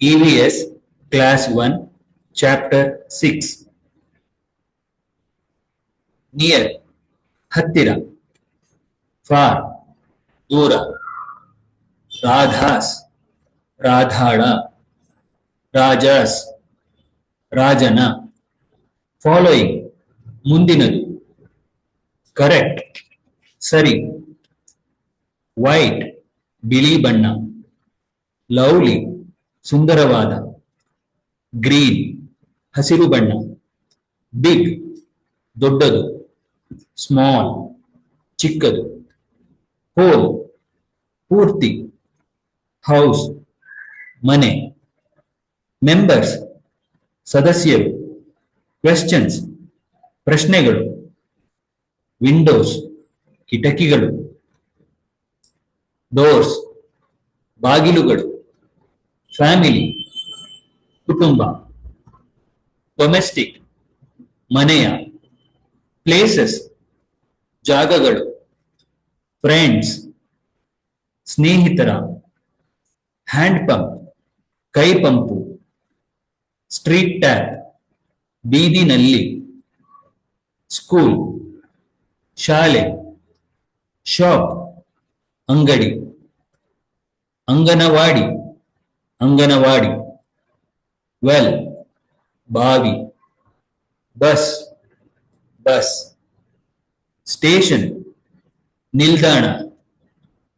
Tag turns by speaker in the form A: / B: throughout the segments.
A: EVS Class 1 Chapter 6 Near ಹತ್ತಿರ far ದೂರ ರಾಧಾಸ್ ರಾಧಾಳ ರಾಜಾಸ್ ರಾಜನ ಫಾಲೋಯಿಂಗ್ ಮುಂದಿನದು ಕರೆಕ್ಟ್ ಸರಿ ವೈಟ್ ಬಿಳಿ ಬಣ್ಣ ಲವ್ಲಿ ಸುಂದರವಾದ ಗ್ರೀನ್ ಹಸಿರು ಬಣ್ಣ ಬಿಗ್ ದೊಡ್ಡದು ಸ್ಮಾಲ್ ಚಿಕ್ಕದು ಹೋಲ್ ಪೂರ್ತಿ ಹೌಸ್ ಮನೆ ಮೆಂಬರ್ಸ್ ಸದಸ್ಯರು ಕ್ವೆಶ್ಚನ್ಸ್ ಪ್ರಶ್ನೆಗಳು ವಿಂಡೋಸ್ ಕಿಟಕಿಗಳು ಡೋರ್ಸ್ ಬಾಗಿಲುಗಳು ಫ್ಯಾಮಿಲಿ ಕುಟುಂಬ ಡೊಮೆಸ್ಟಿಕ್ ಮನೆಯ ಪ್ಲೇಸಸ್ ಜಾಗಗಳು ಫ್ರೆಂಡ್ಸ್ ಸ್ನೇಹಿತರ ಹ್ಯಾಂಡ್ ಪಂಪ್ ಕೈ ಪಂಪು ಸ್ಟ್ರೀಟ್ ಟ್ಯಾಪ್ ಬೀದಿನಲ್ಲಿ ಸ್ಕೂಲ್ ಶಾಲೆ ಶಾಪ್ ಅಂಗಡಿ ಅಂಗನವಾಡಿ ಅಂಗನವಾಡಿ ವೆಲ್ ಬಾವಿ ಬಸ್ ಬಸ್ ಸ್ಟೇಷನ್ ನಿಲ್ದಾಣ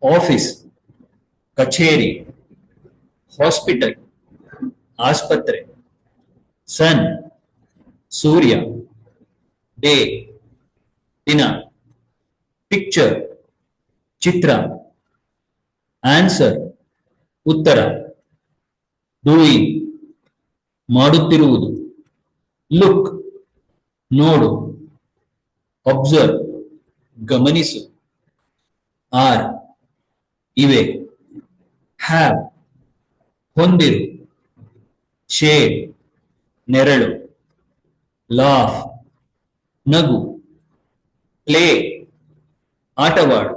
A: ಆಫೀಸ್ ಕಚೇರಿ ಹಾಸ್ಪಿಟಲ್ ಆಸ್ಪತ್ರೆ ಸನ್ ಸೂರ್ಯ ಡೇ ದಿನ ಪಿಕ್ಚರ್ ಚಿತ್ರ ಆನ್ಸರ್ ಉತ್ತರ ಡೂಯಿಂಗ್ ಮಾಡುತ್ತಿರುವುದು ಲುಕ್ ನೋಡು ಅಬ್ಸರ್ವ್ ಗಮನಿಸು ಆರ್ ಇವೆ ಹ್ಯಾವ್ ಹೊಂದಿರು ಶೇಡ್ ನೆರಳು ಲಾಫ್ ನಗು ಪ್ಲೇ ಆಟವಾಡು